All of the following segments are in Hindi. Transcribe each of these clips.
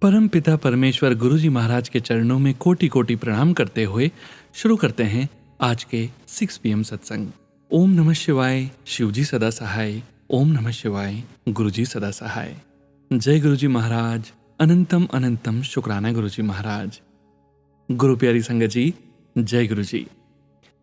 परम पिता परमेश्वर गुरुजी महाराज के चरणों में कोटि कोटि प्रणाम करते हुए शुरू करते हैं आज के 6 PM सत्संग। ओम नमः शिवाय, शिवजी सदा सहाय। ओम नमः शिवाय, गुरुजी सदा सहाय। जय गुरुजी महाराज, अनंतम अनंतम शुक्राना गुरुजी महाराज। गुरु प्यारी संगत जी, जय गुरुजी।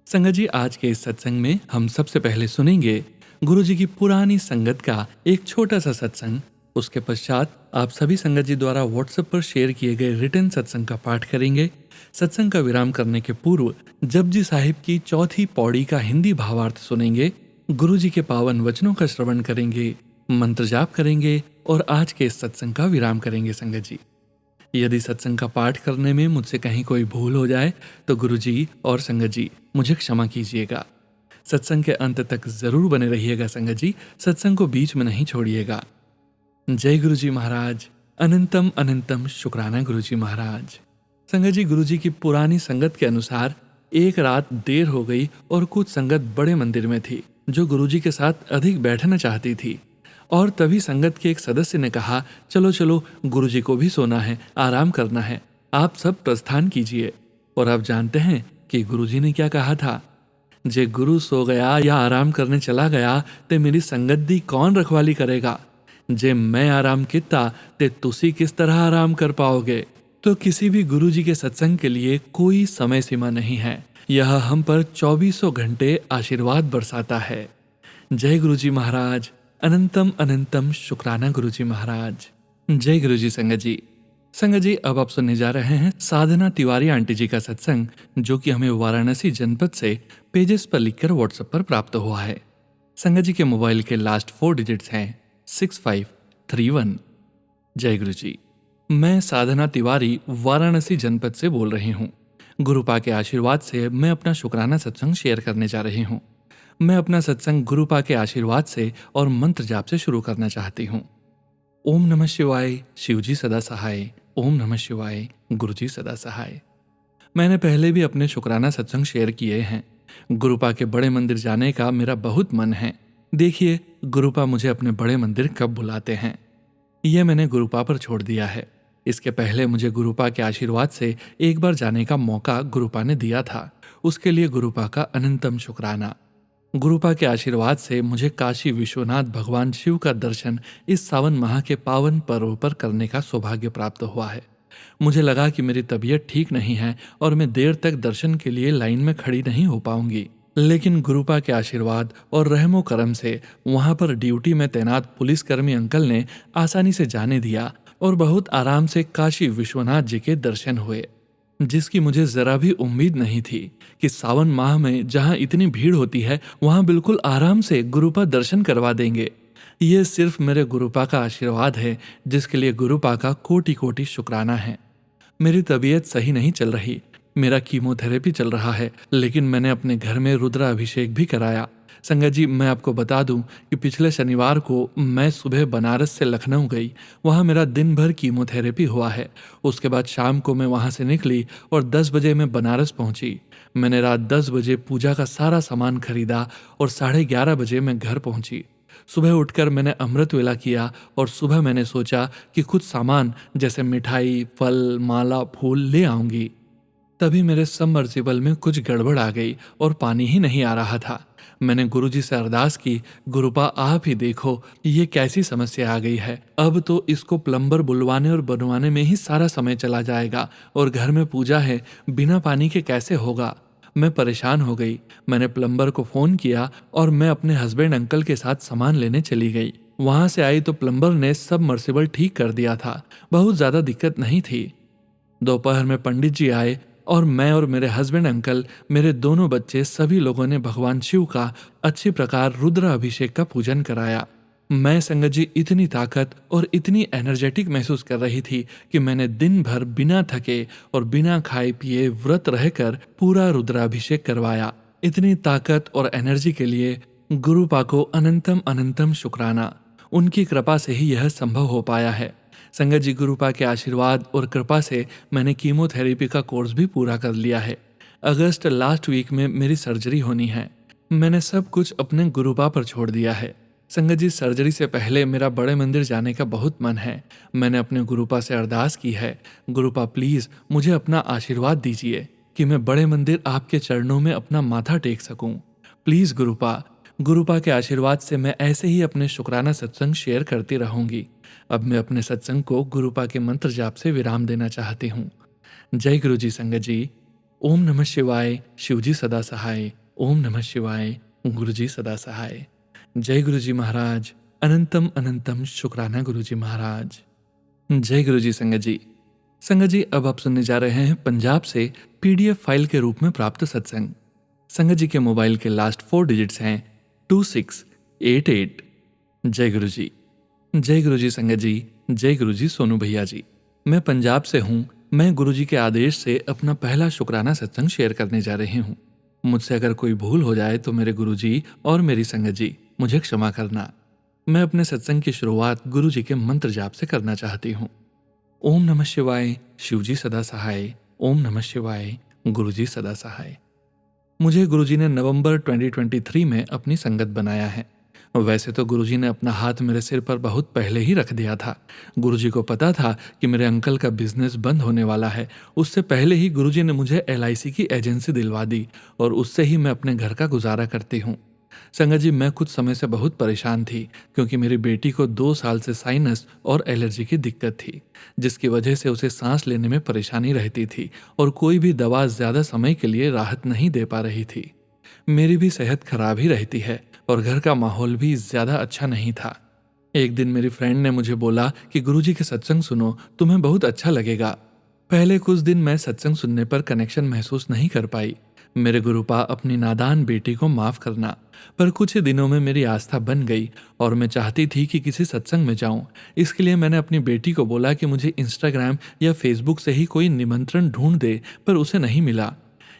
संगत जी, आज के इस सत्संग में हम सबसे पहले सुनेंगे गुरुजी की पुरानी संगत का एक छोटा सा सत्संग। उसके पश्चात आप सभी संगत जी द्वारा व्हाट्सएप पर शेयर किए गए रिटर्न सत्संग का पाठ करेंगे। सत्संग का विराम करने के पूर्व जपजी साहिब की चौथी पौड़ी का हिंदी भावार्थ सुनेंगे, गुरुजी के पावन वचनों का श्रवण करेंगे, मंत्र जाप करेंगे और आज के इस सत्संग का विराम करेंगे। संगत जी, यदि सत्संग का पाठ करने में मुझसे कहीं कोई भूल हो जाए तो गुरुजी और संगत जी मुझे क्षमा कीजिएगा। सत्संग के अंत तक जरूर बने रहिएगा संगत जी, सत्संग को बीच में नहीं छोड़िएगा। जय गुरुजी महाराज, अनंतम अनंतम शुक्राना गुरुजी महाराज। संगत जी, गुरुजी की पुरानी संगत के अनुसार एक रात देर हो गई और कुछ संगत बड़े मंदिर में थी जो गुरुजी के साथ अधिक बैठना चाहती थी। और तभी संगत के एक सदस्य ने कहा, चलो चलो, गुरुजी को भी सोना है, आराम करना है, आप सब प्रस्थान कीजिए। और आप जानते हैं कि गुरुजी ने क्या कहा था? जे गुरु सो गया या आराम करने चला गया ते मेरी संगत दी कौन रखवाली करेगा। जे मैं आराम किता ते तुसी किस तरह आराम कर पाओगे। तो किसी भी गुरुजी के सत्संग के लिए कोई समय सीमा नहीं है, यह हम पर 24 घंटे आशीर्वाद बरसाता है। जय गुरुजी महाराज, अनंतम अनंतम शुक्राना गुरुजी महाराज। जय गुरुजी। संगत जी, संगत जी, अब आप सुनने जा रहे हैं साधना तिवारी आंटी जी का सत्संग, जो कि हमें वाराणसी जनपद से पेजेस पर लिखकर व्हाट्सएप पर प्राप्त हुआ है। संगत जी के मोबाइल के लास्ट 4 डिजिट्स हैं 6531। जय गुरुजी। मैं साधना तिवारी वाराणसी जनपद से बोल रही हूँ। गुरुपा के आशीर्वाद से मैं अपना शुक्राना सत्संग शेयर करने जा रही हूँ। मैं अपना सत्संग गुरुपा के आशीर्वाद से और मंत्र जाप से शुरू करना चाहती हूँ। ओम नमः शिवाय, शिवजी सदा सहाय। ओम नमः शिवाय, गुरुजी सदा सहाय। मैंने पहले भी अपने शुक्राना सत्संग शेयर किए हैं। गुरुपा के बड़े मंदिर जाने का मेरा बहुत मन है। देखिए गुरुपा मुझे अपने बड़े मंदिर कब बुलाते हैं, यह मैंने गुरुपा पर छोड़ दिया है। इसके पहले मुझे गुरुपा के आशीर्वाद से एक बार जाने का मौका गुरुपा ने दिया था, उसके लिए गुरुपा का अनंतम शुक्राना। गुरुपा के आशीर्वाद से मुझे काशी विश्वनाथ भगवान शिव का दर्शन इस सावन माह के पावन पर्व पर करने का सौभाग्य प्राप्त हुआ है। मुझे लगा कि मेरी तबीयत ठीक नहीं है और मैं देर तक दर्शन के लिए लाइन में खड़ी नहीं हो पाऊंगी, लेकिन गुरुपा के आशीर्वाद और रहमो करम से वहां पर ड्यूटी में तैनात पुलिसकर्मी अंकल ने आसानी से जाने दिया और बहुत आराम से काशी विश्वनाथ जी के दर्शन हुए, जिसकी मुझे जरा भी उम्मीद नहीं थी कि सावन माह में जहां इतनी भीड़ होती है वहां बिल्कुल आराम से गुरुपा दर्शन करवा देंगे। ये सिर्फ मेरे गुरुपा का आशीर्वाद है, जिसके लिए गुरुपा का कोटि कोटि शुक्राना है। मेरी तबीयत सही नहीं चल रही, मेरा कीमोथेरेपी चल रहा है, लेकिन मैंने अपने घर में रुद्राभिषेक भी कराया। संगत जी, मैं आपको बता दूं कि पिछले शनिवार को मैं सुबह बनारस से लखनऊ गई, वहां मेरा दिन भर कीमोथेरेपी हुआ है। उसके बाद शाम को मैं वहां से निकली और 10 बजे मैं बनारस पहुंची। मैंने रात 10 बजे पूजा का सारा सामान खरीदा और 11:30 बजे मैं घर पहुंची। सुबह उठकर मैंने अमृत वेला किया और सुबह मैंने सोचा कि कुछ सामान जैसे मिठाई, फल, माला, फूल ले आऊंगी। तभी मेरे सबमर्सिबल में कुछ गड़बड़ आ गई और पानी ही नहीं आ रहा था। मैंने गुरुजी से अरदास की, गुरुपा आप ही देखो ये कैसी समस्या आ गई है, अब तो इसको प्लम्बर बुलवाने और बनवाने में ही सारा समय चला जाएगा और घर में पूजा है, बिना पानी के कैसे होगा। मैं परेशान हो गई। मैंने प्लम्बर को फोन किया और मैं अपने हस्बैंड अंकल के साथ सामान लेने चली गई। वहां से आई तो प्लम्बर ने सबमर्सिबल ठीक कर दिया था, बहुत ज्यादा दिक्कत नहीं थी। दोपहर में पंडित जी आए और मैं और मेरे हस्बैंड अंकल, मेरे दोनों बच्चे, सभी लोगों ने भगवान शिव का अच्छी प्रकार रुद्र अभिषेक का पूजन कराया। मैं संगत जी इतनी ताकत और इतनी एनर्जेटिक महसूस कर रही थी कि मैंने दिन भर बिना थके और बिना खाए पिए व्रत रहकर पूरा रुद्राभिषेक करवाया। इतनी ताकत और एनर्जी के लिए गुरुपा को अनंतम अनंतम शुक्राना। उनकी कृपा से ही यह संभव हो पाया है। संगत जी, गुरुपा के आशीर्वाद और कृपा से मैंने कीमोथेरेपी का कोर्स भी पूरा कर लिया है। अगस्त लास्ट वीक में मेरी सर्जरी होनी है। मैंने सब कुछ अपने गुरुपा पर छोड़ दिया है। संगत जी, सर्जरी से पहले मेरा बड़े मंदिर जाने का बहुत मन है। मैंने अपने गुरुपा से अरदास की है। गुरुपा प्लीज मुझे अपना आशीर्वाद दीजिए कि मैं बड़े मंदिर आपके चरणों में अपना माथा टेक सकूं। प्लीज गुरुपा, गुरुपा के आशीर्वाद से मैं ऐसे ही अपने शुक्राना सत्संग शेयर करती रहूंगी। अब मैं अपने सत्संग को गुरुपा के मंत्र जाप से विराम देना चाहती हूँ। जय गुरु जी संगत जी। ओम नमः शिवाय, शिवजी सदा सहाय। ओम नमः शिवाय, गुरु जी सदा सहाय। जय गुरु जी महाराज। अनंतम अनंतम शुक्राना गुरु जी महाराज। जय गुरु जी संगत जी। संगत जी, अब आप सुनने जा रहे हैं पंजाब से पीडीएफ फाइल के रूप में प्राप्त सत्संग। संगत जी के मोबाइल के लास्ट 4 डिजिट्स हैं 2688। जय गुरु जी। जय गुरु जी संगत जी। जय गुरु जी सोनू भैया जी। मैं पंजाब से हूँ। मैं गुरु जी के आदेश से अपना पहला शुक्राना सत्संग शेयर करने जा रही हूँ। मुझसे अगर कोई भूल हो जाए तो मेरे गुरु जी और मेरी संगत जी मुझे क्षमा करना। मैं अपने सत्संग की शुरुआत गुरु जी के मंत्र जाप से करना चाहती हूँ। ओम नमः शिवाय, शिवजी सदा सहाय। ओम नमः शिवाय, गुरु जी सदा सहाय। मुझे गुरुजी ने नवंबर 2023 में अपनी संगत बनाया है। वैसे तो गुरुजी ने अपना हाथ मेरे सिर पर बहुत पहले ही रख दिया था। गुरुजी को पता था कि मेरे अंकल का बिजनेस बंद होने वाला है। उससे पहले ही गुरुजी ने मुझे LIC की एजेंसी दिलवा दी और उससे ही मैं अपने घर का गुजारा करती हूँ। संगत जी, मैं कुछ समय से बहुत परेशान थी क्योंकि मेरी बेटी को 2 साल से साइनस और एलर्जी की दिक्कत थी, जिसकी वजह से उसे सांस लेने में परेशानी रहती थी और कोई भी दवा ज्यादा समय के लिए राहत नहीं दे पा रही थी। मेरी भी सेहत खराब ही रहती है और घर का माहौल भी ज्यादा अच्छा नहीं था। एक दिन मेरी फ्रेंड ने मुझे बोला कि गुरुजी के सत्संग सुनो, तुम्हें बहुत अच्छा लगेगा। पहले कुछ दिन मैं सत्संग सुनने पर कनेक्शन महसूस नहीं कर पाई। मेरे गुरुपा, अपनी नादान बेटी को माफ करना। पर कुछ ही दिनों में मेरी आस्था बन गई और मैं चाहती थी कि किसी सत्संग में जाऊं। इसके लिए मैंने अपनी बेटी को बोला कि मुझे इंस्टाग्राम या फेसबुक से ही कोई निमंत्रण ढूंढ दे, पर उसे नहीं मिला।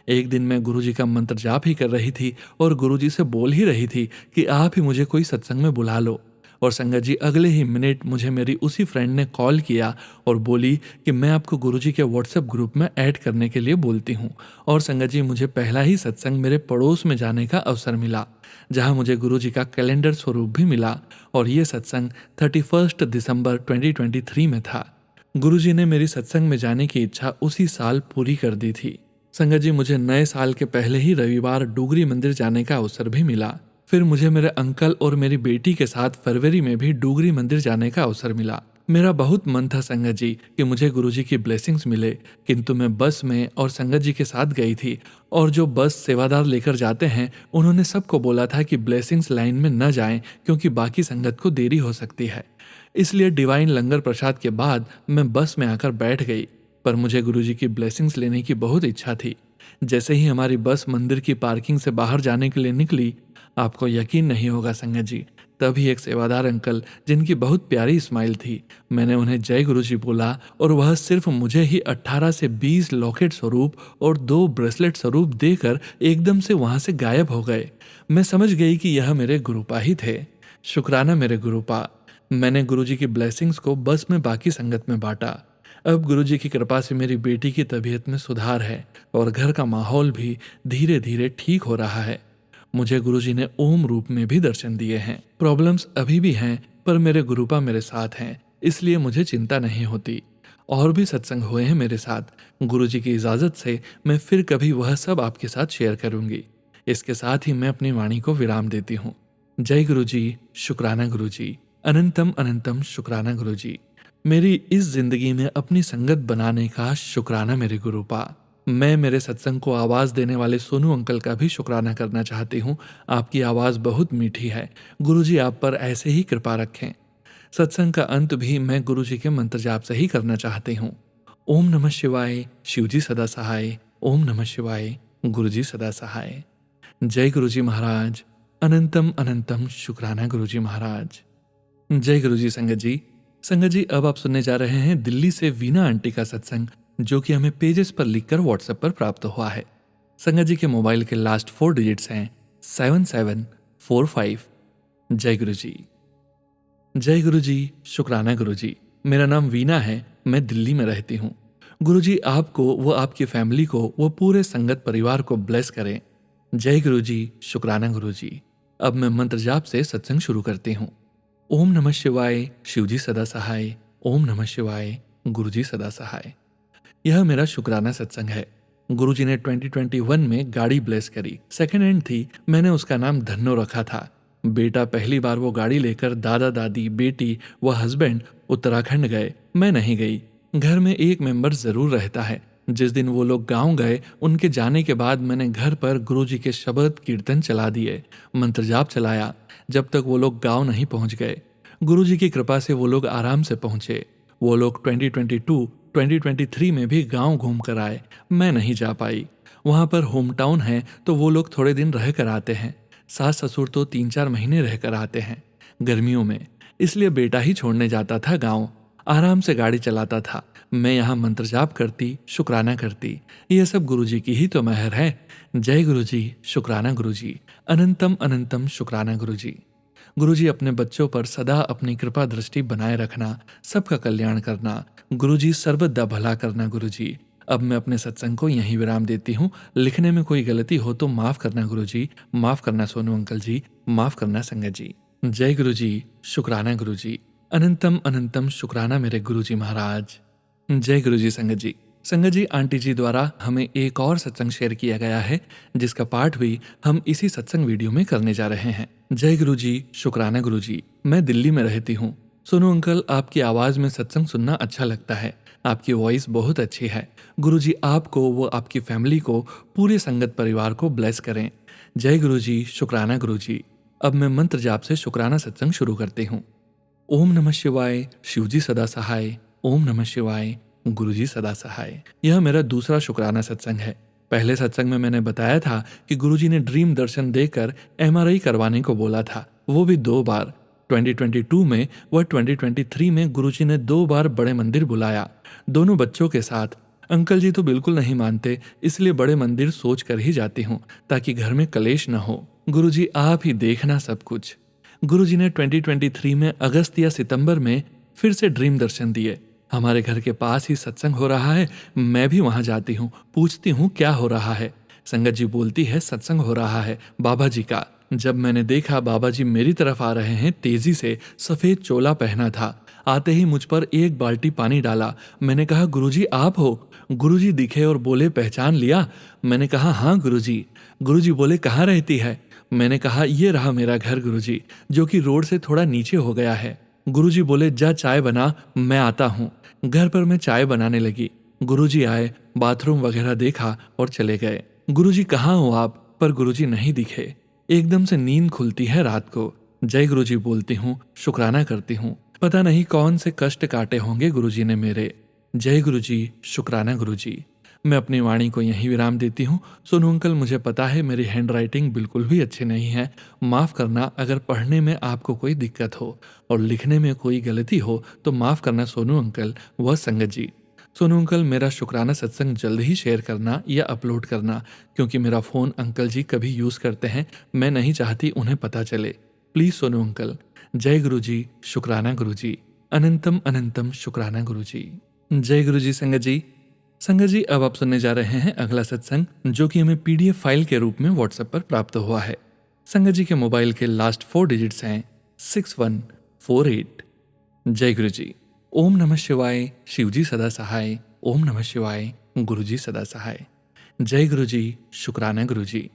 एक दिन मैं गुरुजी का मंत्र जाप ही कर रही थी और गुरुजी से बोल ही रही थी कि आप ही मुझे कोई सत्संग में बुला लो। और संगत जी, अगले ही मिनट मुझे मेरी उसी फ्रेंड ने कॉल किया और बोली कि मैं आपको गुरुजी के व्हाट्सएप ग्रुप में ऐड करने के लिए बोलती हूँ। और संगत जी, मुझे पहला ही सत्संग मेरे पड़ोस में जाने का अवसर मिला, जहाँ मुझे गुरुजी का कैलेंडर स्वरूप भी मिला। और ये सत्संग 31 दिसंबर 2023 में था। गुरुजी ने मेरी सत्संग में जाने की इच्छा उसी साल पूरी कर दी थी। संगत जी, मुझे नए साल के पहले ही रविवार डूगरी मंदिर जाने का अवसर भी मिला। फिर मुझे मेरे अंकल और मेरी बेटी के साथ फरवरी में भी डूगरी मंदिर जाने का अवसर मिला। मेरा बहुत मन था संगत जी कि मुझे गुरुजी की ब्लेसिंग्स मिले, किंतु मैं बस में और संगत जी के साथ गई थी और जो बस सेवादार लेकर जाते हैं उन्होंने सबको बोला था कि ब्लेसिंग्स लाइन में न जाएं क्योंकि बाकी संगत को देरी हो सकती है। इसलिए डिवाइन लंगर प्रसाद के बाद मैं बस में आकर बैठ गई। पर मुझे गुरुजी की ब्लेसिंग्स लेने की बहुत इच्छा थी। जैसे ही हमारी बस मंदिर की पार्किंग से बाहर जाने के लिए निकली, आपको यकीन नहीं होगा संगत जी, तभी एक सेवादार अंकल, जिनकी बहुत प्यारी स्माइल थी, मैंने उन्हें जय गुरुजी बोला और वह सिर्फ मुझे ही 18 से 20 लॉकेट स्वरूप और 2 ब्रेसलेट स्वरूप देकर एकदम से वहां से गायब हो गए। मैं समझ गई कि यह मेरे गुरुपा ही थे। शुक्राना मेरे गुरुपा। मैंने गुरुजी की ब्लेसिंग्स को बस में बाकी संगत में बांटा। अब गुरुजी की कृपा से मेरी बेटी की तबीयत में सुधार है और घर का माहौल भी धीरे धीरे ठीक हो रहा है। मुझे गुरुजी ने ओम रूप में भी दर्शन दिए हैं। प्रॉब्लम्स अभी भी हैं, पर मेरे गुरुपा मेरे साथ हैं, इसलिए मुझे चिंता नहीं होती। और भी सत्संग हुए हैं मेरे साथ। गुरुजी की इजाजत से मैं फिर कभी वह सब आपके साथ शेयर करूंगी। इसके साथ ही मैं अपनी वाणी को विराम देती हूँ। जय गुरुजी, शुक्राना गुरुजी, अनंतम अनंतम शुक्राना गुरुजी। मेरी इस जिंदगी में अपनी संगत बनाने का शुक्राना मेरे गुरुपा। मैं मेरे सत्संग को आवाज देने वाले सोनू अंकल का भी शुक्राना करना चाहती हूँ। आपकी आवाज बहुत मीठी है। गुरुजी आप पर ऐसे ही कृपा रखें। सत्संग का अंत भी मैं गुरुजी के मंत्र जाप से ही करना चाहती हूँ। ओम नमः शिवाय, शिवजी सदा सहाय। ओम नमः शिवाय, गुरुजी सदा सहाय। जय गुरुजी महाराज। अनंतम अनंतम शुक्राना गुरुजी महाराज। जय गुरुजी संगत जी। संगत जी, अब आप सुनने जा रहे हैं दिल्ली से वीना आंटी का सत्संग, जो कि हमें पेजेस पर लिखकर व्हाट्सएप पर प्राप्त हुआ है। संगत जी के मोबाइल के लास्ट 4 डिजिट्स हैं 7745। जय गुरु जी। जय गुरु जी, शुक्राना गुरु जी। मेरा नाम वीना है, मैं दिल्ली में रहती हूँ। गुरु जी आपको व आपकी फैमिली को व पूरे संगत परिवार को ब्लेस करें। जय गुरु जी, शुक्राना गुरु जी। अब मैं मंत्र जाप से सत्संग शुरू करती हूँ। ओम नमः शिवाय, शिवजी सदा सहाय। ओम नमः शिवाय, गुरुजी सदा सहाय। यह मेरा शुक्राना सत्संग है। गुरुजी ने 2021 में गाड़ी ब्लेस करी, सेकेंड हैंड थी। मैंने उसका नाम धन्नो रखा था। बेटा पहली बार वो गाड़ी लेकर दादा दादी, बेटी व हस्बैंड उत्तराखंड गए। मैं नहीं गई। घर में एक मेंबर जरूर रहता है। जिस दिन वो लोग गांव गए, उनके जाने के बाद मैंने घर पर गुरुजी के शब्द कीर्तन चला दिए, मंत्र जाप चलाया, जब तक वो लोग गांव नहीं पहुंच गए। गुरुजी की कृपा से वो लोग आराम से पहुंचे। वो लोग 2022 2023 में भी गांव घूम कर आए। मैं नहीं जा पाई। वहां पर होम टाउन है तो वो लोग थोड़े दिन रह कर आते हैं। सास ससुर तो 3-4 महीने रह कर आते हैं गर्मियों में, इसलिए बेटा ही छोड़ने जाता था गांव। आराम से गाड़ी चलाता था। मैं यहाँ मंत्र जाप करती, शुक्राना करती। ये सब गुरुजी की ही तो मेहर है। जय गुरुजी, शुक्राना गुरुजी, अनंतम अनंतम शुक्राना गुरुजी। गुरुजी अपने बच्चों पर सदा अपनी कृपा दृष्टि बनाए रखना, सबका कल्याण करना। गुरुजी सर्वदा भला करना गुरुजी। अब मैं अपने सत्संग को यहीं विराम देती हूँ। लिखने में कोई गलती हो तो माफ करना गुरुजी, माफ करना सोनू अंकल जी, माफ करना संगत जी। जय गुरुजी, शुक्राना गुरुजी, अनंतम अनंतम शुक्राना मेरे गुरुजी महाराज। जय गुरुजी संगत जी। संगत जी, आंटी जी द्वारा हमें एक और सत्संग शेयर किया गया है, जिसका पाठ भी हम इसी सत्संग वीडियो में करने जा रहे हैं। जय गुरुजी, शुक्राना गुरुजी। मैं दिल्ली में रहती हूँ। सोनू अंकल, आपकी आवाज में सत्संग सुनना अच्छा लगता है। आपकी वॉइस बहुत अच्छी है। गुरुजी आपको वो आपकी फैमिली को, पूरे संगत परिवार को ब्लेस करें। जय गुरुजी, शुक्राना गुरुजी। अब मैं मंत्र जाप से शुक्राना सत्संग शुरू करती हूँ। ओम नमः शिवाय, शिवजी सदा सहाय। ओम नमः शिवाय, गुरुजी सदा सहाय। यह मेरा दूसरा शुक्राना सत्संग है। पहले सत्संग में मैंने बताया था कि गुरुजी ने ड्रीम दर्शन देकर MRI करवाने को बोला था, वो भी 2 बार। 2022 में व 2023 में गुरुजी ने 2 बार बड़े मंदिर बुलाया, दोनों बच्चों के साथ। अंकल जी तो बिल्कुल नहीं मानते, इसलिए बड़े मंदिर सोच कर ही जाती हूँ, ताकि घर में कलेश न हो। गुरुजी आप ही देखना सब कुछ। गुरुजी ने 2023 में अगस्त या सितंबर में फिर से ड्रीम दर्शन दिए। हमारे घर के पास ही सत्संग हो रहा है। मैं भी वहां जाती हूँ, पूछती हूँ क्या हो रहा है। संगत जी बोलती है सत्संग हो रहा है बाबा जी का। जब मैंने देखा बाबा जी मेरी तरफ आ रहे हैं तेजी से, सफेद चोला पहना था। आते ही मुझ पर 1 बाल्टी पानी डाला। मैंने कहा गुरुजी आप हो? गुरुजी दिखे और बोले पहचान लिया? मैंने कहा हाँ गुरुजी। गुरुजी बोले कहाँ रहती है? मैंने कहा ये रहा मेरा घर गुरुजी, जो कि रोड से थोड़ा नीचे हो गया है। गुरुजी बोले जा चाय बना, मैं आता हूँ। घर पर मैं चाय बनाने लगी। गुरुजी आए, बाथरूम वगैरह देखा और चले गए। गुरुजी कहाँ हो आप? पर गुरुजी नहीं दिखे। एकदम से नींद खुलती है रात को। जय गुरुजी बोलती हूँ, शुक्राना करती हूँ। पता नहीं कौन से कष्ट काटे होंगे गुरुजी ने मेरे। जय गुरुजी, शुक्राना गुरुजी। मैं अपनी वाणी को यहीं विराम देती हूँ। सोनू अंकल, मुझे पता है मेरी हैंड राइटिंग बिल्कुल भी अच्छी नहीं है। माफ़ करना अगर पढ़ने में आपको कोई दिक्कत हो और लिखने में कोई गलती हो तो माफ़ करना सोनू अंकल व संगत जी। सोनू अंकल, मेरा शुक्राना सत्संग जल्द ही शेयर करना या अपलोड करना, क्योंकि मेरा फ़ोन अंकल जी कभी यूज़ करते हैं। मैं नहीं चाहती उन्हें पता चले। Please Sonu uncle. जय गुरुजी, शुक्राना गुरुजी, अनंतम अनंतम शुक्राना गुरुजी। जय गुरुजी संगत जी। संगत जी, अब आप सुनने जा रहे हैं अगला सत्संग, जो कि हमें PDF फाइल के रूप में WhatsApp पर प्राप्त हुआ है। संगत जी के मोबाइल के लास्ट 4 डिजिट्स हैं 6148। जय गुरु जी। ओम नमः शिवाय, शिवजी सदा सहाय। ओम नमः शिवाय, गुरुजी सदा सहाय। जय गुरु जी, शुक्राना गुरु जी।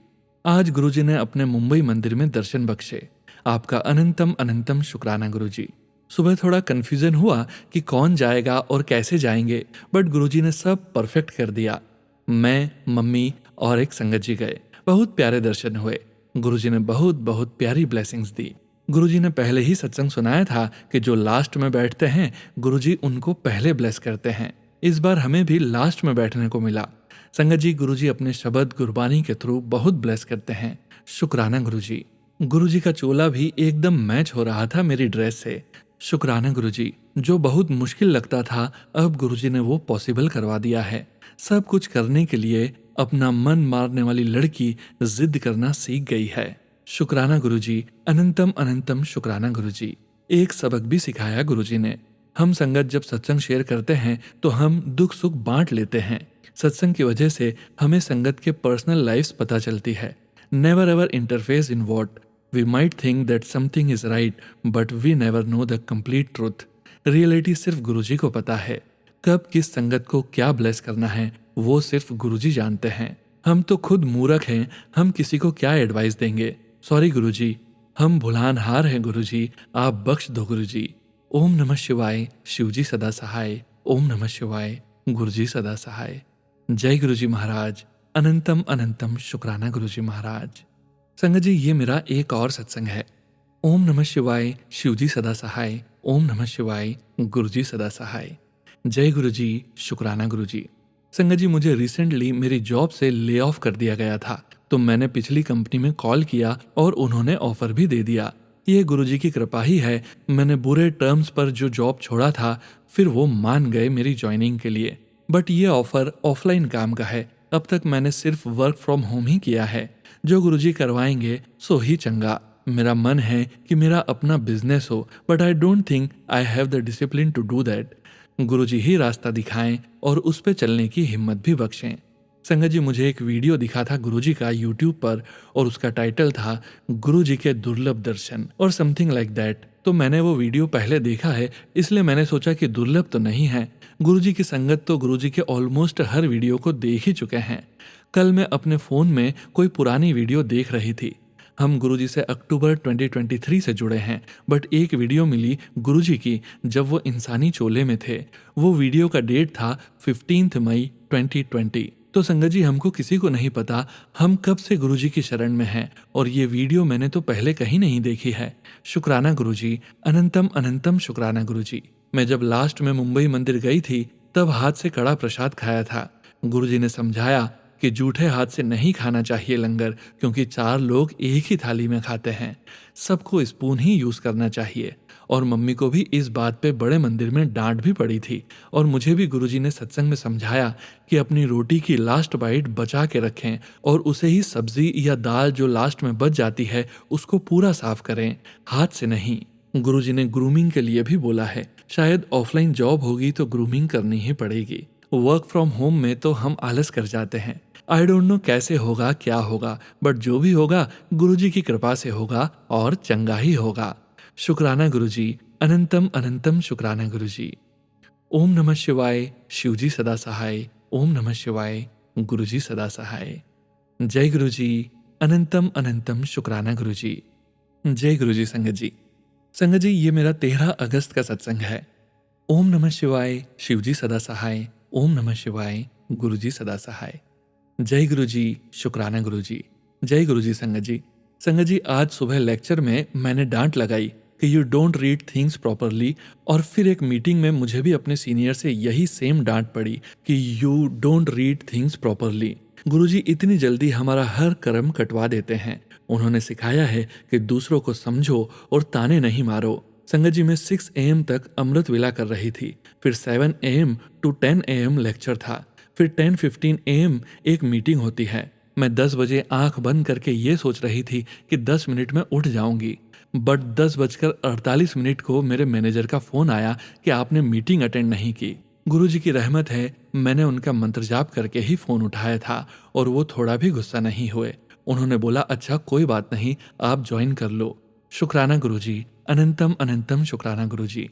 आज गुरु जी ने अपने मुंबई मंदिर में दर्शन बख्शे। आपका अनंतम अनंतम शुक्राना गुरु जी। सुबह थोड़ा कंफ्यूजन हुआ कि कौन जाएगा और कैसे जाएंगे, बट गुरुजी ने सब परफेक्ट कर दिया। मैं, मम्मी और एक संगत जी गए। बहुत प्यारे दर्शन हुए। गुरुजी ने बहुत बहुत प्यारी ब्लेसिंग्स दी। गुरुजी ने पहले ही सत्संग सुनाया था कि जो लास्ट में बैठते हैं गुरुजी उनको पहले ब्लेस करते हैं। इस बार हमें भी लास्ट में बैठने को मिला। संगत जी, गुरुजी अपने शब्द गुरबानी के थ्रू बहुत ब्लेस करते हैं। शुक्राना गुरुजी। गुरुजी का चोला भी एकदम मैच हो रहा था मेरी ड्रेस से। शुक्राना गुरुजी। जो बहुत मुश्किल लगता था, अब गुरुजी ने वो पॉसिबल करवा दिया है। सब कुछ करने के लिए अपना मन मारने वाली लड़की जिद करना सीख गई है। शुक्राना गुरुजी, अनंतम अनंतम शुक्राना गुरुजी। एक सबक भी सिखाया गुरुजी ने। हम संगत जब सत्संग शेयर करते हैं तो हम दुख सुख बांट लेते हैं। सत्संग की वजह से हमें संगत के पर्सनल लाइफ्स पता चलती है। Never ever interface in what we might think that something is right but we never know the complete truth. Reality सिर्फ गुरुजी को पता है। कब किस संगत को क्या ब्लेस करना है वो सिर्फ गुरुजी जानते हैं। हम तो खुद मूर्ख हैं, हम किसी को क्या एडवाइस देंगे। सॉरी गुरुजी, हम भुलानहार हैं गुरुजी, आप बख्श दो गुरुजी। ओम नमः शिवाय, शिवजी सदा सहाय। ओम नमः शिवाय, गुरुजी सदा सहाय। जय गुरुजी महाराज। अनंतम अनंतम शुक्राना गुरुजी महाराज। संगत जी, ये मेरा एक और सत्संग है। ओम नमः शिवाय, शिवजी सदा सहाय। ओम नमः शिवाय, गुरुजी सदा सहाय। जय गुरुजी, शुक्राना गुरुजी। संगत जी, मुझे रिसेंटली मेरी जॉब से ले ऑफ कर दिया गया था, तो मैंने पिछली कंपनी में कॉल किया और उन्होंने ऑफर भी दे दिया। ये गुरुजी की कृपा ही है। मैंने बुरे टर्म्स पर जो जॉब छोड़ा था, फिर वो मान गए मेरी ज्वाइनिंग के लिए। बट ये ऑफर ऑफलाइन काम का है। अब तक मैंने सिर्फ वर्क फ्रॉम होम ही किया है। जो गुरुजी करवाएंगे सो ही चंगा। मेरा मन है कि मेरा अपना बिजनेस हो, but I don't think I have the discipline to do that. Guruji ही रास्ता दिखाएं और उस पे चलने की हिम्मत भी बख्शें। संगत जी, मुझे एक वीडियो दिखा था गुरुजी का यूट्यूब पर और उसका टाइटल था गुरुजी के दुर्लभ दर्शन और समथिंग लाइक दैट। तो मैंने वो वीडियो पहले देखा है, इसलिए मैंने सोचा कि दुर्लभ तो नहीं है। गुरुजी की संगत तो गुरुजी के ऑलमोस्ट हर वीडियो को देख ही चुके हैं। कल मैं अपने फ़ोन में कोई पुरानी वीडियो देख रही थी। हम गुरुजी से अक्टूबर 2023 से जुड़े हैं, बट एक वीडियो मिली गुरुजी की जब वो इंसानी चोले में थे। वो वीडियो का डेट था 15 मई 2020। तो संगत जी, हमको किसी को नहीं पता हम कब से गुरुजी की शरण में हैं, और ये वीडियो मैंने तो पहले कहीं नहीं देखी है। शुक्राना गुरुजी, अनंतम अनंतम शुक्राना गुरुजी। मैं जब लास्ट में मुंबई मंदिर गई थी, तब हाथ से कड़ा प्रसाद खाया था। गुरुजी ने समझाया कि जूठे हाथ से नहीं खाना चाहिए लंगर, क्योंकि 4 लोग एक ही थाली में खाते हैं। सबको स्पून ही यूज करना चाहिए। और मम्मी को भी इस बात पे बड़े मंदिर में डांट भी पड़ी थी। और मुझे भी गुरुजी ने सत्संग में समझाया कि अपनी रोटी की लास्ट बाइट बचा के रखें और उसे ही सब्जी या दाल जो लास्ट में बच जाती है उसको पूरा साफ करें, हाथ से नहीं। गुरुजी ने ग्रूमिंग के लिए भी बोला है। शायद ऑफलाइन जॉब होगी तो ग्रूमिंग करनी ही पड़ेगी। वर्क फ्रॉम होम में तो हम आलस कर जाते हैं। आई डोंट नो कैसे होगा, क्या होगा, बट जो भी होगा गुरुजी की कृपा से होगा और चंगा ही होगा। शुक्राना गुरुजी, अनंतम अनंतम शुक्राना गुरुजी। ओम नमः शिवाय, शिवजी सदा सहाय। ओम नमः शिवाय, गुरुजी सदा सहाय। जय गुरुजी, अनंतम अनंतम शुक्राना गुरुजी। जय गुरुजी। संगत जी, संगत जी, ये मेरा 13 अगस्त का सत्संग है। ओम नमः शिवाय, शिवजी सदा सहाय। ओम नमः शिवाय, गुरुजी सदा सहाय। जय गुरुजी, शुक्राना गुरुजी। जय गुरुजी। संगत जी, संगत जी, आज सुबह लेक्चर में मैंने डांट लगाई कि you don't read things properly, और फिर एक मीटिंग में मुझे भी अपने सीनियर से यही सेम डांट पड़ी कि you don't read things properly. Guruji इतनी जल्दी हमारा हर कर्म कटवा देते हैं। उन्होंने सिखाया है कि दूसरों को समझो और ताने नहीं मारो। संगत जी, मैं 6 AM तक अमृत वेला कर रही थी। फिर 7 AM to 10 AM लेक्चर था। फिर 10:15 AM एक मीटिंग होती है। मैं 10 बजे आंख बंद करके ये सोच रही थी कि 10 मिनट में उठ जाऊंगी, बट 10:48 को मेरे मैनेजर का फोन आया कि आपने मीटिंग अटेंड नहीं की। गुरुजी की रहमत है, मैंने उनका मंत्र जाप करके ही फोन उठाया था और वो थोड़ा भी गुस्सा नहीं हुए। उन्होंने बोला, अच्छा कोई बात नहीं, आप ज्वाइन कर लो। शुक्राना गुरुजी, अनंतम अनंतम शुक्राना गुरुजी।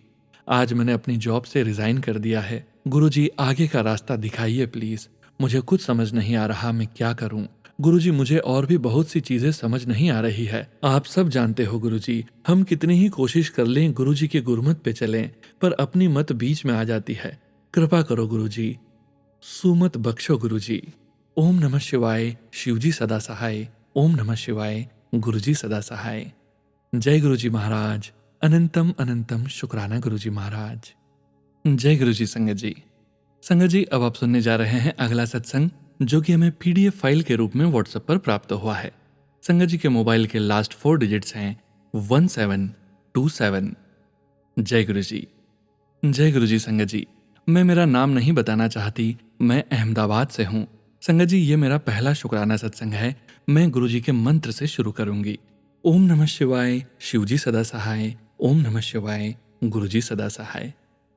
आज मैंने अपनी जॉब से रिजाइन कर दिया है। गुरुजी, आगे का रास्ता दिखाइए प्लीज। मुझे कुछ समझ नहीं आ रहा मैं क्या करूं। गुरुजी, मुझे और भी बहुत सी चीजें समझ नहीं आ रही है। आप सब जानते हो गुरुजी, हम कितनी ही कोशिश कर लें गुरुजी की गुरमत पे चलें, पर अपनी मत बीच में आ जाती है। कृपा करो गुरुजी, सुमत बख्शो गुरुजी। ओम नमः शिवाय, शिवजी सदा सहाय। ओम नमः शिवाय, गुरुजी सदा सहाय। जय गुरुजी महाराज, अनंतम अनंतम शुक्राना गुरुजी महाराज। जय गुरुजी। संगत जी, संगत जी, अब आप सुनने जा रहे हैं अगला सत्संग, जो कि हमें PDF फाइल के रूप में व्हाट्सएप पर प्राप्त हुआ है। संगत जी के मोबाइल के लास्ट 4 डिजिट्स हैं 1727। जय गुरुजी। जय गुरुजी। संगत जी, मैं मेरा नाम नहीं बताना चाहती, मैं अहमदाबाद से हूँ। संगत जी, ये मेरा पहला शुक्राना सत्संग है। मैं गुरुजी के मंत्र से शुरू करूंगी। ओम नमः शिवाय, शिवजी सदा सहाय। ओम नमः शिवाय, गुरुजी सदा सहाय।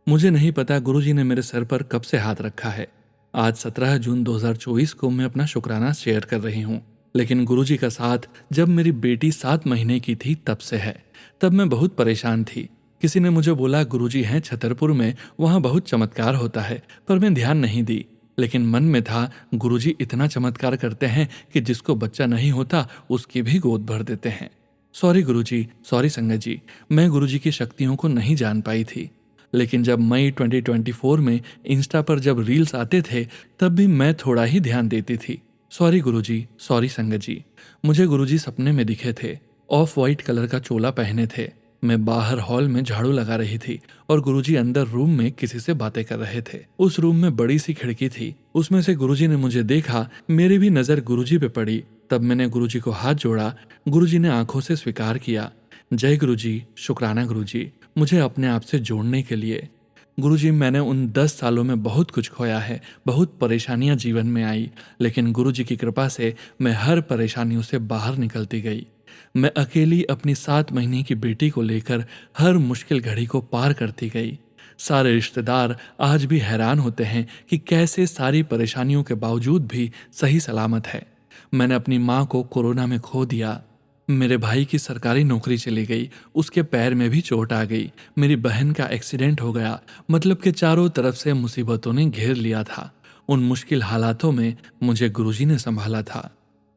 मुझे नहीं पता गुरुजी ने मेरे सर पर कब से हाथ रखा है। आज 17 जून 2024 को मैं अपना शुक्राना शेयर कर रही हूँ, लेकिन गुरुजी का साथ जब मेरी बेटी 7 महीने की थी तब से है। तब मैं बहुत परेशान थी। किसी ने मुझे बोला गुरुजी हैं छतरपुर में, वहाँ बहुत चमत्कार होता है, पर मैं ध्यान नहीं दी। लेकिन मन में था गुरुजी इतना चमत्कार करते हैं कि जिसको बच्चा नहीं होता उसकी भी गोद भर देते हैं। सॉरी गुरुजी, सॉरी संगत जी, मैं गुरुजी की शक्तियों को नहीं जान पाई थी। लेकिन जब मई 2024 में इंस्टा पर जब रील्स आते थे तब भी मैं थोड़ा ही ध्यान देती थी। सॉरी गुरुजी, सॉरी संगत जी। मुझे गुरुजी सपने में दिखे थे। ऑफ वाइट कलर का चोला पहने थे। मैं बाहर हॉल में झाड़ू लगा रही थी और गुरुजी अंदर रूम में किसी से बातें कर रहे थे। उस रूम में बड़ी सी खिड़की थी, उसमें से गुरुजी ने मुझे देखा। मेरी भी नजर गुरुजी पे पड़ी। तब मैंने गुरुजी को हाथ जोड़ा। गुरुजी ने आंखों से स्वीकार किया। जय गुरुजी, शुक्राना गुरुजी, मुझे अपने आप से जोड़ने के लिए। गुरुजी, मैंने उन 10 सालों में बहुत कुछ खोया है, बहुत परेशानियां जीवन में आई, लेकिन गुरुजी की कृपा से मैं हर परेशानियों से बाहर निकलती गई। मैं अकेली अपनी 7 महीने की बेटी को लेकर हर मुश्किल घड़ी को पार करती गई। सारे रिश्तेदार आज भी हैरान होते हैं कि कैसे सारी परेशानियों के बावजूद भी सही सलामत है। मैंने अपनी माँ को कोरोना में खो दिया। मेरे भाई की सरकारी नौकरी चली गई, उसके पैर में भी चोट आ गई। मेरी बहन का एक्सीडेंट हो गया। मतलब कि चारों तरफ से मुसीबतों ने घेर लिया था। उन मुश्किल हालातों में मुझे गुरुजी ने संभाला था।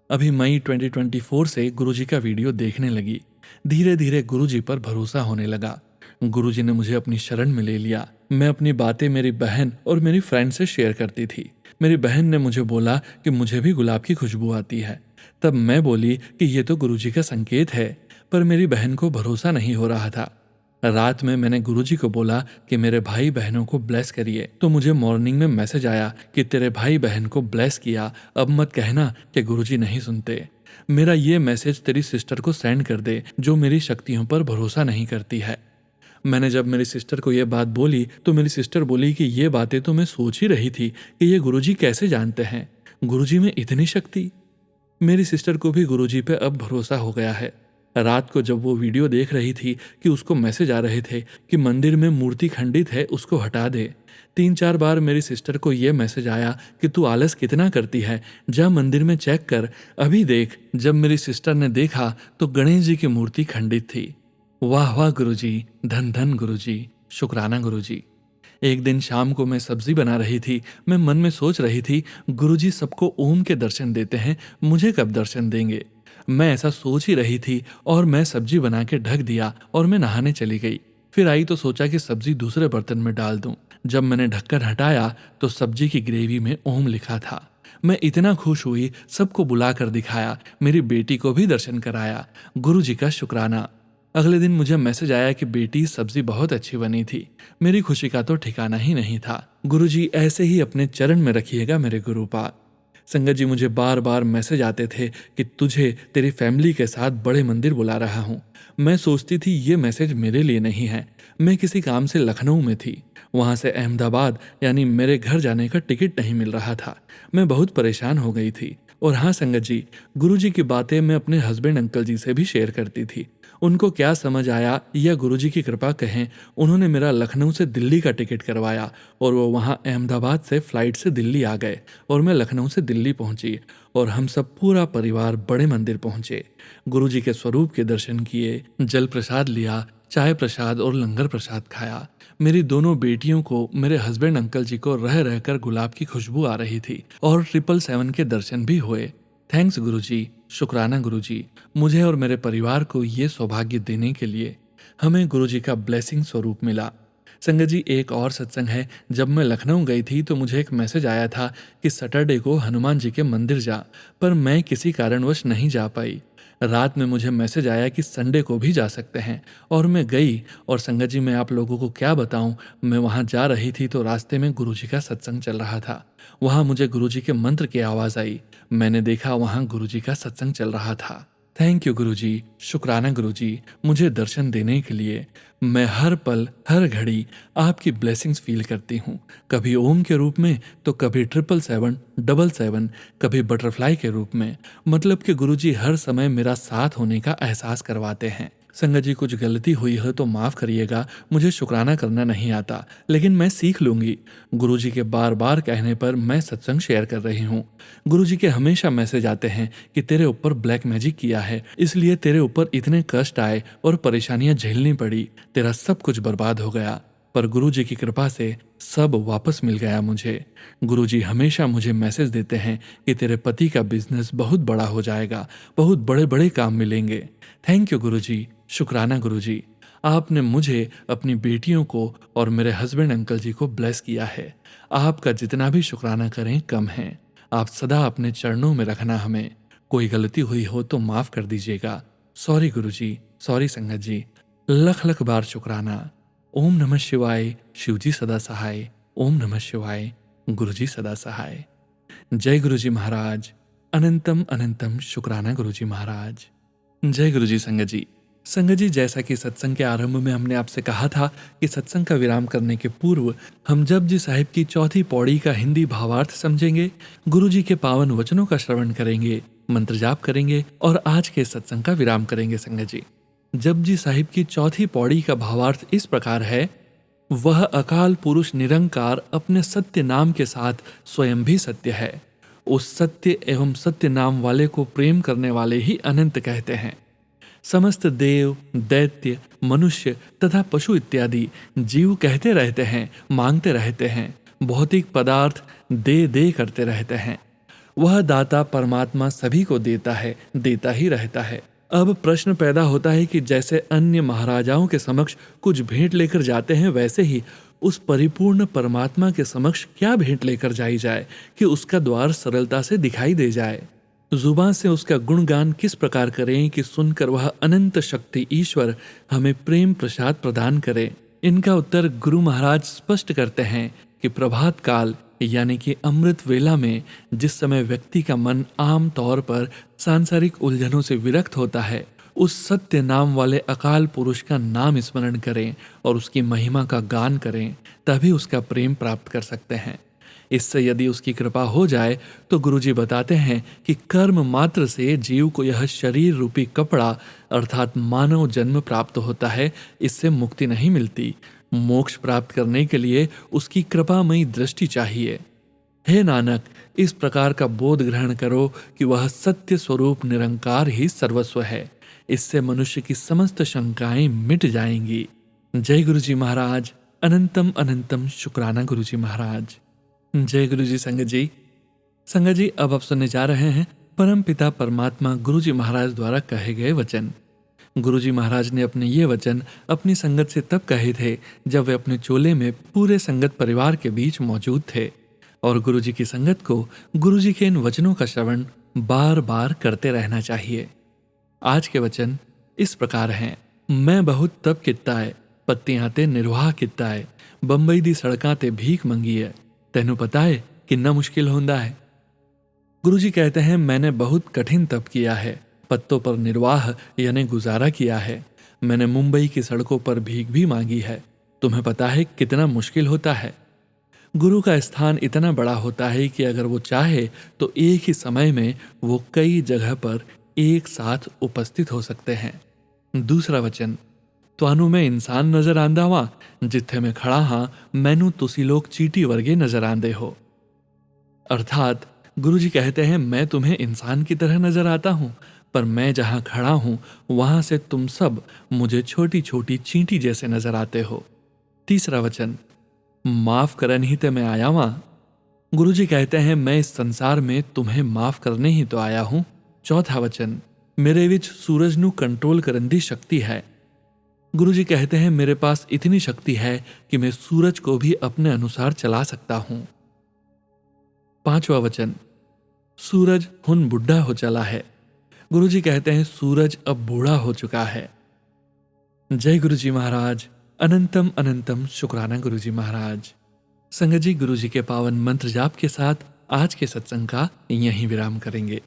अभी मई 2024 से गुरुजी का वीडियो देखने लगी। धीरे धीरे गुरुजी पर भरोसा होने लगा। गुरुजी ने मुझे अपनी शरण में ले लिया। मैं अपनी बातें मेरी बहन और मेरी फ्रेंड से शेयर करती थी। मेरी बहन ने मुझे बोला कि मुझे भी गुलाब की खुशबू आती है। तब मैं बोली कि ये तो गुरुजी का संकेत है, पर मेरी बहन को भरोसा नहीं हो रहा था। रात में मैंने गुरुजी को बोला कि मेरे भाई बहनों को ब्लेस करिए, तो मुझे मॉर्निंग में मैसेज आया कि तेरे भाई बहन को ब्लेस किया, अब मत कहना कि गुरुजी नहीं सुनते। मेरा ये मैसेज तेरी सिस्टर को सेंड कर दे जो मेरी शक्तियों पर भरोसा नहीं करती है। मैंने जब मेरी सिस्टर को यह बात बोली तो मेरी सिस्टर बोली कि ये बातें तो मैं सोच ही रही थी कि ये गुरुजी कैसे जानते हैं, गुरुजी में इतनी शक्ति। मेरी सिस्टर को भी गुरुजी पे अब भरोसा हो गया है। रात को जब वो वीडियो देख रही थी कि उसको मैसेज आ रहे थे कि मंदिर में मूर्ति खंडित है, उसको हटा दे। 3-4 बार मेरी सिस्टर को ये मैसेज आया कि तू आलस कितना करती है, जा मंदिर में चेक कर, अभी देख। जब मेरी सिस्टर ने देखा तो गणेश जी की मूर्ति खंडित थी। वाह वाह गुरुजी, धन धन गुरुजी, शुक्राना गुरुजी। एक दिन शाम को मैं सब्जी बना रही थी। मैं मन में सोच रही थी गुरुजी सबको ओम के दर्शन देते हैं, मुझे कब दर्शन देंगे। मैं ऐसा सोच ही रही थी और मैं सब्जी बना के ढक दिया और मैं नहाने चली गई। फिर आई तो सोचा कि सब्जी दूसरे बर्तन में डाल दूं। जब मैंने ढक्कन हटाया तो सब्जी की ग्रेवी में ओम लिखा था। मैं इतना खुश हुई, सबको बुला कर दिखाया, मेरी बेटी को भी दर्शन कराया। गुरुजी का शुक्राना। अगले दिन मुझे मैसेज आया कि बेटी सब्जी बहुत अच्छी बनी थी। मेरी खुशी का तो ठिकाना ही नहीं था। गुरुजी ऐसे ही अपने चरण में रखिएगा मेरे गुरुपाद। संगत जी, मुझे बार बार मैसेज आते थे कि तुझे तेरी फैमिली के साथ बड़े मंदिर बुला रहा हूँ। मैं सोचती थी ये मैसेज मेरे लिए नहीं है। मैं किसी काम से लखनऊ में थी, वहाँ से अहमदाबाद यानी मेरे घर जाने का टिकट नहीं मिल रहा था। मैं बहुत परेशान हो गई थी। और हाँ संगत जी, गुरुजी की बातें मैं अपने हस्बैंड अंकल जी से भी शेयर करती थी। उनको क्या समझ आया या गुरुजी की कृपा कहें, उन्होंने मेरा लखनऊ से दिल्ली का टिकट करवाया और वो वहाँ अहमदाबाद से फ्लाइट से दिल्ली आ गए और मैं लखनऊ से दिल्ली पहुंची और हम सब पूरा परिवार बड़े मंदिर पहुंचे। गुरुजी के स्वरूप के दर्शन किए, जल प्रसाद लिया, चाय प्रसाद और लंगर प्रसाद खाया। मेरी दोनों बेटियों को, मेरे हस्बैंड अंकल जी को रह रहकर गुलाब की खुशबू आ रही थी और 777 के दर्शन भी हुए। थैंक्स गुरुजी, शुक्राना गुरुजी, मुझे और मेरे परिवार को ये सौभाग्य देने के लिए। हमें गुरुजी का ब्लेसिंग स्वरूप मिला। संगत जी, एक और सत्संग है। जब मैं लखनऊ गई थी तो मुझे एक मैसेज आया था कि सैटरडे को हनुमान जी के मंदिर जा, पर मैं किसी कारणवश नहीं जा पाई। रात में मुझे मैसेज आया कि संडे को भी जा सकते हैं और मैं गई। और संगत जी, मैं आप लोगों को क्या बताऊं, मैं वहां जा रही थी तो रास्ते में गुरुजी का सत्संग चल रहा था। वहां मुझे गुरुजी के मंत्र की आवाज आई। मैंने देखा वहां गुरुजी का सत्संग चल रहा था। थैंक यू गुरुजी, शुक्राना गुरुजी, मुझे दर्शन देने के लिए। मैं हर पल हर घड़ी आपकी ब्लेसिंग्स फील करती हूँ, कभी ओम के रूप में तो कभी 777, 777, कभी बटरफ्लाई के रूप में। मतलब कि गुरुजी हर समय मेरा साथ होने का एहसास करवाते हैं। संगत जी, कुछ गलती हुई हो तो माफ़ करिएगा, मुझे शुक्राना करना नहीं आता, लेकिन मैं सीख लूँगी। गुरुजी के बार बार कहने पर मैं सत्संग शेयर कर रही हूँ। गुरुजी के हमेशा मैसेज आते हैं कि तेरे ऊपर ब्लैक मैजिक किया है, इसलिए तेरे ऊपर इतने कष्ट आए और परेशानियाँ झेलनी पड़ी, तेरा सब कुछ बर्बाद हो गया। पर गुरुजी की कृपा से सब वापस मिल गया मुझे। गुरुजी हमेशा मुझे मैसेज देते हैं कि तेरे पति का बिजनेस बहुत बड़ा हो जाएगा, बहुत बड़े बड़े काम मिलेंगे। थैंक यू गुरुजी, शुक्राना गुरुजी। आपने मुझे, अपनी बेटियों को और मेरे हस्बैंड अंकल जी को ब्लेस किया है। आपका जितना भी शुक्राना करें कम है। आप सदा अपने चरणों में रखना हमें। कोई गलती हुई हो तो माफ़ कर दीजिएगा। सॉरी गुरुजी, सॉरी संगत जी, लख लख बार शुक्राना। ओम नमः शिवाय, शिवजी सदा सहाय। ओम नमः शिवाय, गुरुजी सदा सहाय। जय गुरुजी महाराज। अनंतम अनंतम शुक्राना गुरुजी महाराज। जय गुरुजी संगत जी। संगत जी, जैसा कि सत्संग के आरंभ में हमने आपसे कहा था कि सत्संग का विराम करने के पूर्व हम जपजी साहिब की चौथी पौड़ी का हिंदी भावार्थ समझेंगे, गुरुजी के पावन वचनों का श्रवण करेंगे, मंत्र जाप करेंगे और आज के सत्संग का विराम करेंगे। संगत जी, जपजी साहिब की चौथी पौड़ी का भावार्थ इस प्रकार है। वह अकाल पुरुष निरंकार अपने सत्य नाम के साथ स्वयं भी सत्य है। उस सत्य एवं सत्य नाम वाले को प्रेम करने वाले ही अनंत कहते हैं। समस्त देव, दैत्य, मनुष्य तथा पशु इत्यादि जीव कहते रहते हैं, मांगते रहते हैं, भौतिक पदार्थ दे दे करते रहते हैं। वह दाता परमात्मा सभी को देता है, देता ही रहता है। अब प्रश्न पैदा होता है कि जैसे अन्य महाराजाओं के समक्ष कुछ भेंट लेकर जाते हैं, वैसे ही उस परिपूर्ण परमात्मा के समक्ष क्या भेंट लेकर जाई जाए कि उसका द्वार सरलता से दिखाई दे जाए। जुबान से उसका गुणगान किस प्रकार करें कि सुनकर वह अनंत शक्ति ईश्वर हमें प्रेम प्रसाद प्रदान करे। इनका उत्तर गुरु महाराज स्पष्ट करते हैं कि प्रभात काल यानी कि अमृत वेला में जिस समय व्यक्ति का मन आम तौर पर सांसारिक उलझनों से विरक्त होता है, उस सत्य नाम वाले अकाल पुरुष का नाम स्मरण करें और उसकी महिमा का गान करें, तभी उसका प्रेम प्राप्त कर सकते हैं। इससे यदि उसकी कृपा हो जाए तो गुरुजी बताते हैं कि कर्म मात्र से जीव को यह शरीर रूपी कपड़ा अर्थात मानव जन्म प्राप्त होता है, इससे मुक्ति नहीं मिलती। मोक्ष प्राप्त करने के लिए उसकी कृपामयी दृष्टि चाहिए। हे नानक, इस प्रकार का बोध ग्रहण करो कि वह सत्य स्वरूप निरंकार ही सर्वस्व है। इससे मनुष्य की समस्त शंकाएं मिट जाएंगी। जय गुरुजी महाराज। अनंतम अनंतम शुक्राना गुरुजी महाराज। जय गुरुजी। संगत जी, संगत जी, अब आप सुनने जा रहे हैं परम पिता परमात्मा गुरुजी महाराज द्वारा कहे गए वचन। गुरुजी महाराज ने अपने ये वचन अपनी संगत से तब कहे थे जब वे अपने चोले में पूरे संगत परिवार के बीच मौजूद थे, और गुरुजी की संगत को गुरुजी के इन वचनों का श्रवण बार बार करते रहना चाहिए। आज के वचन इस प्रकार हैं। मैं बहुत तप कित्ता है, पत्तियां ते निर्वाह कित्ता है, बंबई दी सड़कां ते भीख मंगी है, तेनू पता है कितना मुश्किल होंदा है। गुरुजी कहते हैं, मैंने बहुत कठिन तप किया है, पत्तों पर निर्वाह यानी गुजारा किया है। मैंने मुंबई की सड़कों पर भीख भी मांगी है। तुम्हें पता है कितना मुश्किल होता है। गुरु का स्थान इतना बड़ा होता है कि अगर वो चाहे तो एक ही समय में वो कई जगह पर एक साथ उपस्थित हो सकते हैं। दूसरा वचन, ਤੁਹਾਨੂੰ मैं इंसान नजर आंदा वा, जिथे मैं खड़ा हाँ मैनू तुसी लोग चीटी वर्गे नजर आंदे हो। अर्थात गुरुजी कहते हैं, मैं तुम्हें इंसान की तरह नजर आता हूं, पर मैं जहां खड़ा हूं वहां से तुम सब मुझे छोटी छोटी चींटी जैसे नजर आते हो। तीसरा वचन, माफ करन ही ते मैं आया वहां। गुरुजी कहते हैं, मैं इस संसार में तुम्हें माफ करने ही तो आया हूं। चौथा वचन, मेरे विच सूरज नू कंट्रोल करन दी शक्ति है। गुरुजी कहते हैं, मेरे पास इतनी शक्ति है कि मैं सूरज को भी अपने अनुसार चला सकता हूं। पांचवा वचन, सूरज हुन बुढ़ा हो चला है। गुरुजी कहते हैं, सूरज अब बूढ़ा हो चुका है। जय गुरुजी महाराज। अनंतम अनंतम शुक्राना गुरुजी महाराज। संगत जी, गुरुजी के पावन मंत्र जाप के साथ आज के सत्संग का यहीं विराम करेंगे।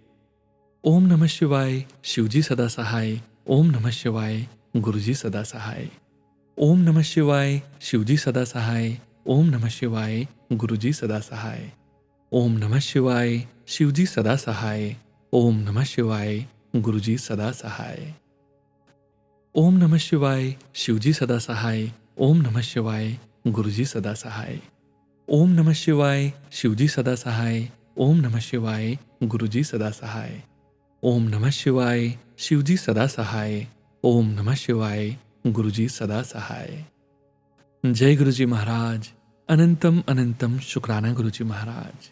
ओम नमः शिवाय, शिवजी सदा सहाय। ओम नमः शिवाय, गुरुजी सदा सहाय। ओम नमः शिवाय, शिवजी सदा सहाय। ओम नमः शिवाय, गुरुजी सदा सहाय। ओम नमः शिवाय, शिवजी सदा सहाय। ओम नमः शिवाय, गुरुजी सदा सहाय। ओम नमः शिवाय शिवजी सदा सहाय। ओम नमः शिवाय गुरुजी सदा सहाय। ओम नमः शिवाय शिवजी सदा सहाय। ओम नमः शिवाय गुरुजी सदा सहाय। ओम नमः शिवाय शिवजी सदा सहाय। ओम नमः शिवाय गुरुजी सदा सहाय। जय गुरुजी महाराज। अनंतम अनंतम शुक्राना गुरुजी महाराज।